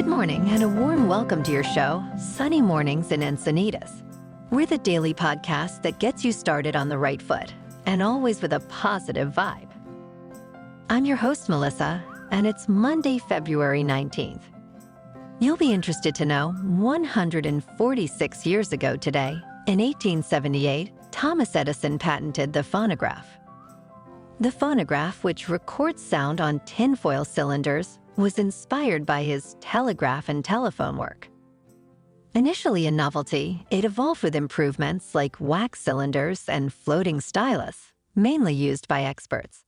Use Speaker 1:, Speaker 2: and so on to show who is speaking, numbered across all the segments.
Speaker 1: Good morning and a warm welcome to your show, Sunny Mornings in Encinitas. We're the daily podcast that gets you started on the right foot and always with a positive vibe. I'm your host, Melissa, and it's Monday, February 19th. You'll be interested to know 146 years ago today, in 1878, Thomas Edison patented the phonograph. The phonograph, which records sound on tinfoil cylinders, was inspired by his telegraph and telephone work. Initially a novelty, it evolved with improvements like wax cylinders and floating stylus, mainly used by experts.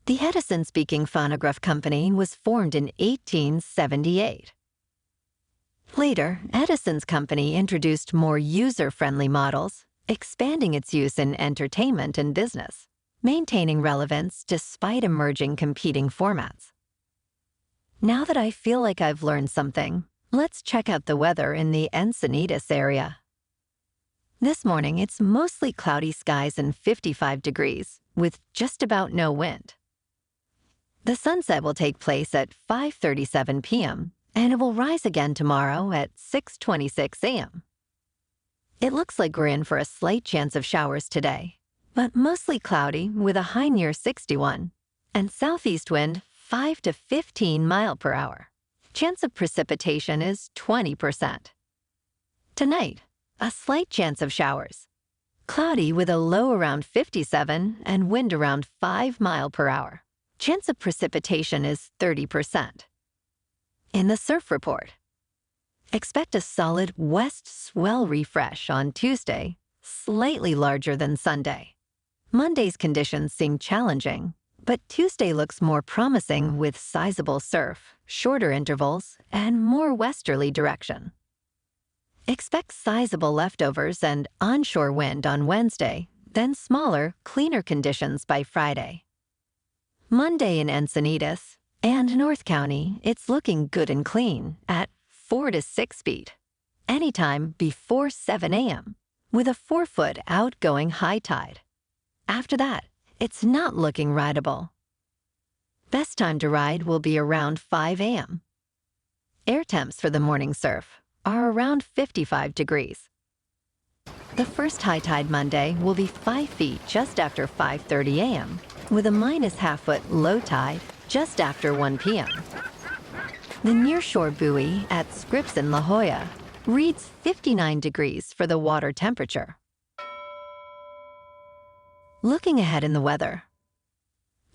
Speaker 1: The Edison-speaking phonograph company was formed in 1878. Later, Edison's company introduced more user-friendly models, expanding its use in entertainment and business, maintaining relevance despite emerging competing formats. Now that I feel like I've learned something, let's check out the weather in the Encinitas area. This morning, it's mostly cloudy skies and 55 degrees, with just about no wind. The sunset will take place at 5:37 p.m., and it will rise again tomorrow at 6:26 a.m. It looks like we're in for a slight chance of showers today, but mostly cloudy with a high near 61, and southeast wind 5 to 15 miles per hour. Chance of precipitation is 20%. Tonight, a slight chance of showers. Cloudy with a low around 57 and wind around 5 miles per hour. Chance of precipitation is 30%. In the surf report, expect a solid west swell refresh on Tuesday, slightly larger than Sunday. Monday's conditions seem challenging, but Tuesday looks more promising with sizable surf, shorter intervals, and more westerly direction. Expect sizable leftovers and onshore wind on Wednesday, then smaller, cleaner conditions by Friday. Monday in Encinitas and North County, it's looking good and clean at 4 to 6 feet, anytime before 7 a.m., with a 4-foot outgoing high tide. After that, it's not looking rideable. Best time to ride will be around 5 a.m. Air temps for the morning surf are around 55 degrees. The first high tide Monday will be 5 feet just after 5:30 a.m., with a -half-foot low tide just after 1 p.m. The nearshore buoy at Scripps in La Jolla reads 59 degrees for the water temperature. Looking ahead in the weather,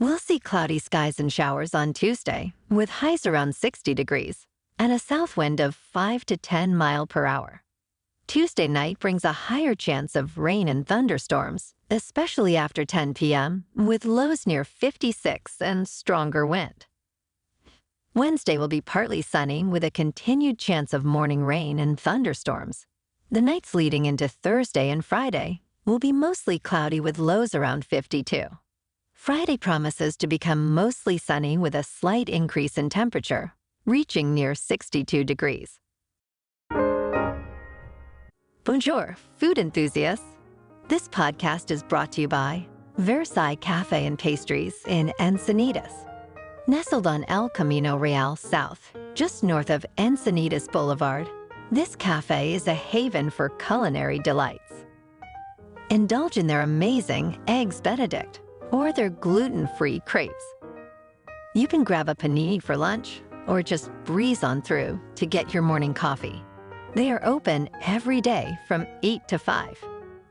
Speaker 1: we'll see cloudy skies and showers on Tuesday, with highs around 60 degrees and a south wind of 5 to 10 miles per hour. Tuesday night brings a higher chance of rain and thunderstorms, especially after 10 p.m., with lows near 56 and stronger wind. Wednesday will be partly sunny with a continued chance of morning rain and thunderstorms. The nights leading into Thursday and Friday will be mostly cloudy with lows around 52. Friday promises to become mostly sunny with a slight increase in temperature, reaching near 62 degrees. Bonjour, food enthusiasts. This podcast is brought to you by Versailles Cafe and Pastries in Encinitas. Nestled on El Camino Real South, just north of Encinitas Boulevard, this cafe is a haven for culinary delights. Indulge in their amazing Eggs Benedict or their gluten-free crepes. You can grab a panini for lunch or just breeze on through to get your morning coffee. They are open every day from 8 to 5.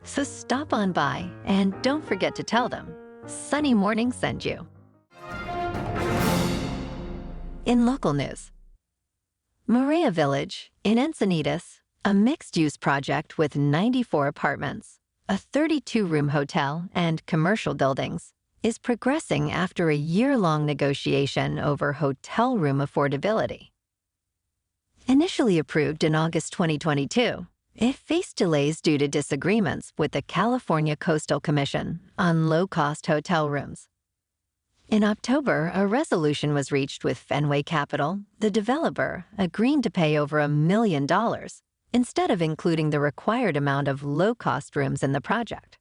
Speaker 1: So stop on by and don't forget to tell them Sunny Morning sent you. In local news, Marea Village in Encinitas, a mixed-use project with 94 apartments, a 32-room hotel, and commercial buildings, is progressing after a year-long negotiation over hotel room affordability. Initially approved in August 2022, it faced delays due to disagreements with the California Coastal Commission on low-cost hotel rooms. In October, a resolution was reached with Fenway Capital, the developer, agreeing to pay over $1 million instead of including the required amount of low-cost rooms in the project.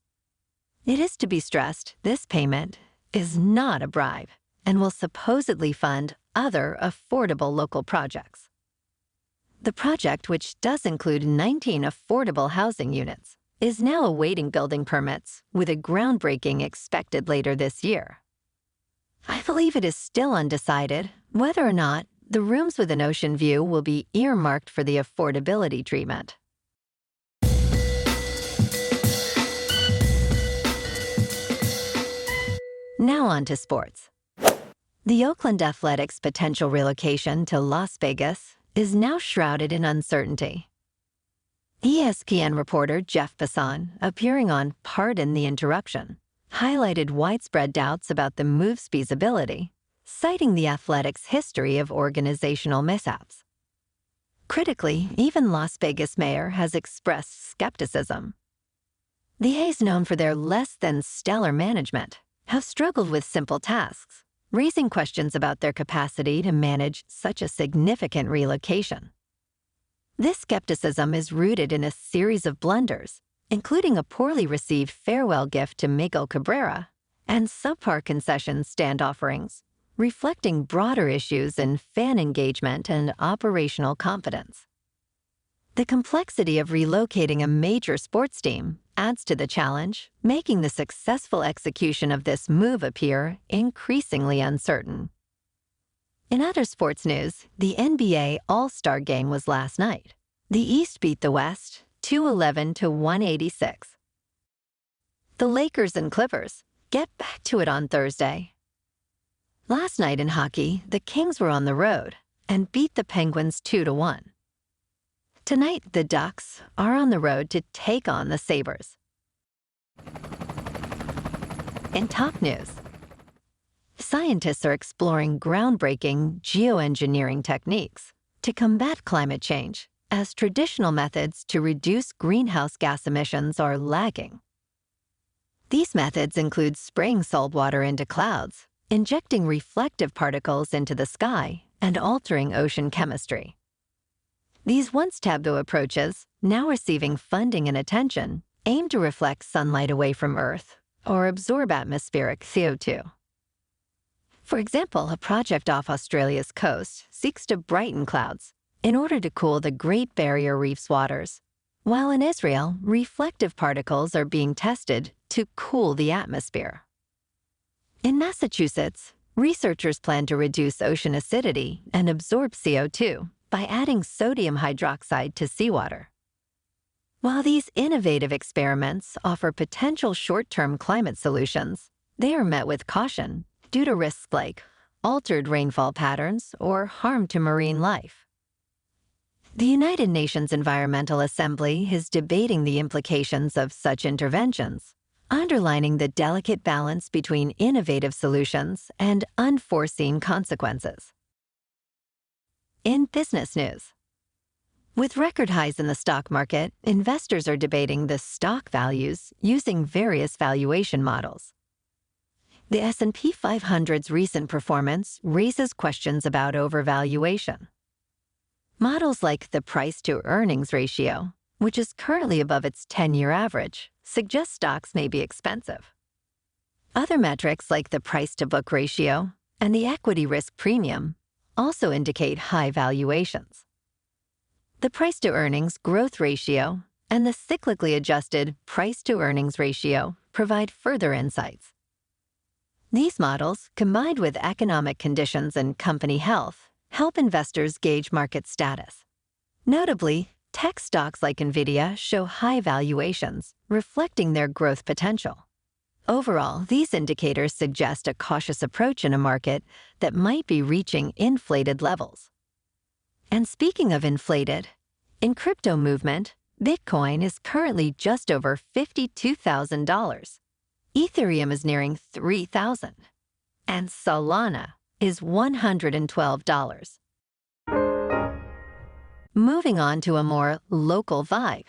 Speaker 1: It is to be stressed this payment is not a bribe and will supposedly fund other affordable local projects. The project, which does include 19 affordable housing units, is now awaiting building permits, with a groundbreaking expected later this year. I believe it is still undecided whether or not the rooms with an ocean view will be earmarked for the affordability treatment. Now on to sports. The Oakland Athletics' potential relocation to Las Vegas is now shrouded in uncertainty. ESPN reporter Jeff Passan, appearing on Pardon the Interruption, highlighted widespread doubts about the move's feasibility, citing the Athletics' history of organizational mishaps. Critically, even Las Vegas mayor has expressed skepticism. The A's, known for their less-than-stellar management, have struggled with simple tasks, raising questions about their capacity to manage such a significant relocation. This skepticism is rooted in a series of blunders, including a poorly received farewell gift to Miguel Cabrera and subpar concession stand offerings, reflecting broader issues in fan engagement and operational confidence. The complexity of relocating a major sports team adds to the challenge, making the successful execution of this move appear increasingly uncertain. In other sports news, the NBA All-Star Game was last night. The East beat the West 211 to 186. The Lakers and Clippers get back to it on Thursday. Last night in hockey, the Kings were on the road and beat the Penguins 2-1. Tonight, the Ducks are on the road to take on the Sabres. In top news, scientists are exploring groundbreaking geoengineering techniques to combat climate change, as traditional methods to reduce greenhouse gas emissions are lagging. These methods include spraying saltwater into clouds, injecting reflective particles into the sky, and altering ocean chemistry. These once taboo approaches, now receiving funding and attention, aim to reflect sunlight away from Earth or absorb atmospheric CO2. For example, a project off Australia's coast seeks to brighten clouds in order to cool the Great Barrier Reef's waters, while in Israel, reflective particles are being tested to cool the atmosphere. In Massachusetts, researchers plan to reduce ocean acidity and absorb CO2 by adding sodium hydroxide to seawater. While these innovative experiments offer potential short-term climate solutions, they are met with caution due to risks like altered rainfall patterns or harm to marine life. The United Nations Environmental Assembly is debating the implications of such interventions, underlining the delicate balance between innovative solutions and unforeseen consequences. In business news, with record highs in the stock market, investors are debating the stock values using various valuation models. The S&P 500's recent performance raises questions about overvaluation. Models like the price-to-earnings ratio, which is currently above its 10-year average, suggest stocks may be expensive. Other metrics like the price-to-book ratio and the equity risk premium also indicate high valuations. The price-to-earnings growth ratio and the cyclically adjusted price-to-earnings ratio provide further insights. These models, combined with economic conditions and company health, help investors gauge market status. Notably, tech stocks like NVIDIA show high valuations, reflecting their growth potential. Overall, these indicators suggest a cautious approach in a market that might be reaching inflated levels. And speaking of inflated, in crypto movement, Bitcoin is currently just over $52,000. Ethereum is nearing $3,000, and Solana is $112. Moving on to a more local vibe.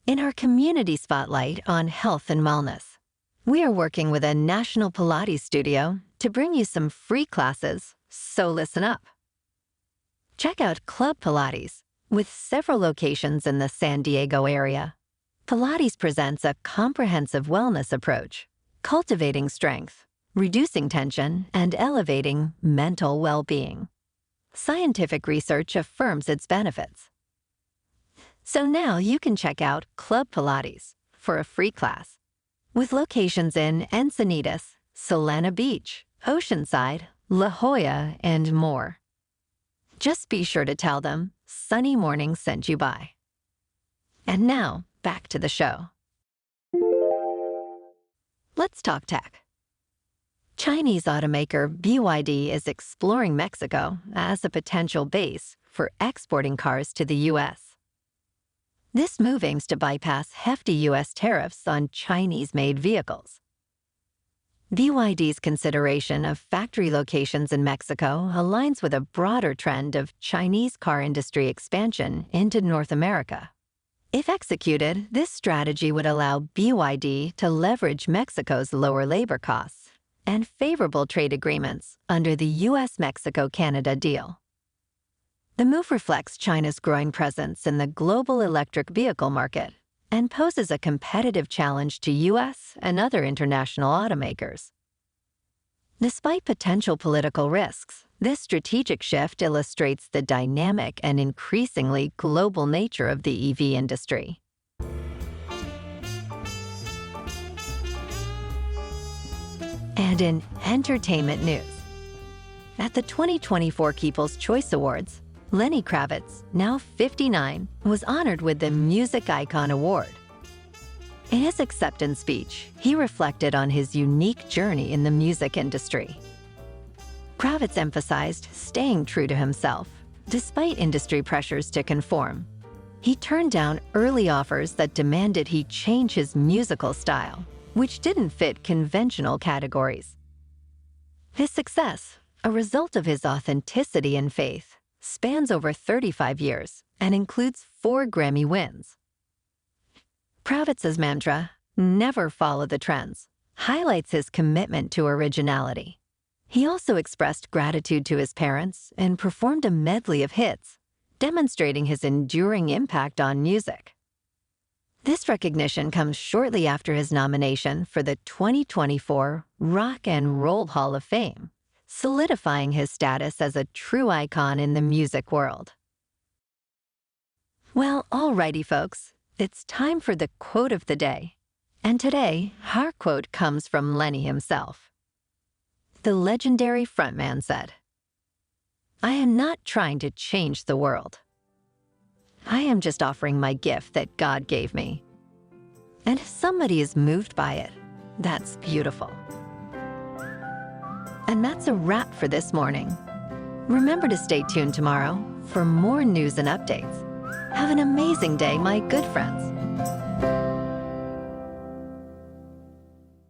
Speaker 1: In our community spotlight on health and wellness, we are working with a national Pilates studio to bring you some free classes, so listen up. Check out Club Pilates, with several locations in the San Diego area. Pilates presents a comprehensive wellness approach, cultivating strength, reducing tension, and elevating mental well-being. Scientific research affirms its benefits. So now you can check out Club Pilates for a free class, with locations in Encinitas, Solana Beach, Oceanside, La Jolla, and more. Just be sure to tell them Sunny Mornings sent you by. And now, back to the show. Let's talk tech. Chinese automaker BYD is exploring Mexico as a potential base for exporting cars to the U.S. This move aims to bypass hefty U.S. tariffs on Chinese-made vehicles. BYD's consideration of factory locations in Mexico aligns with a broader trend of Chinese car industry expansion into North America. If executed, this strategy would allow BYD to leverage Mexico's lower labor costs and favorable trade agreements under the U.S.-Mexico-Canada deal. The move reflects China's growing presence in the global electric vehicle market and poses a competitive challenge to U.S. and other international automakers. Despite potential political risks, this strategic shift illustrates the dynamic and increasingly global nature of the EV industry. And in entertainment news, at the 2024 People's Choice Awards, Lenny Kravitz, now 59, was honored with the Music Icon Award. In his acceptance speech, he reflected on his unique journey in the music industry. Kravitz emphasized staying true to himself, despite industry pressures to conform. He turned down early offers that demanded he change his musical style, which didn't fit conventional categories. His success, a result of his authenticity and faith, spans over 35 years and includes 4 Grammy wins. Kravitz's mantra, "Never follow the trends," highlights his commitment to originality. He also expressed gratitude to his parents and performed a medley of hits, demonstrating his enduring impact on music. This recognition comes shortly after his nomination for the 2024 Rock and Roll Hall of Fame, solidifying his status as a true icon in the music world. Well, alrighty, folks, it's time for the quote of the day. And today, our quote comes from Lenny himself. The legendary frontman said, "I am not trying to change the world. I am just offering my gift that God gave me. And if somebody is moved by it, that's beautiful." And that's a wrap for this morning. Remember to stay tuned tomorrow for more news and updates. Have an amazing day, my good friends.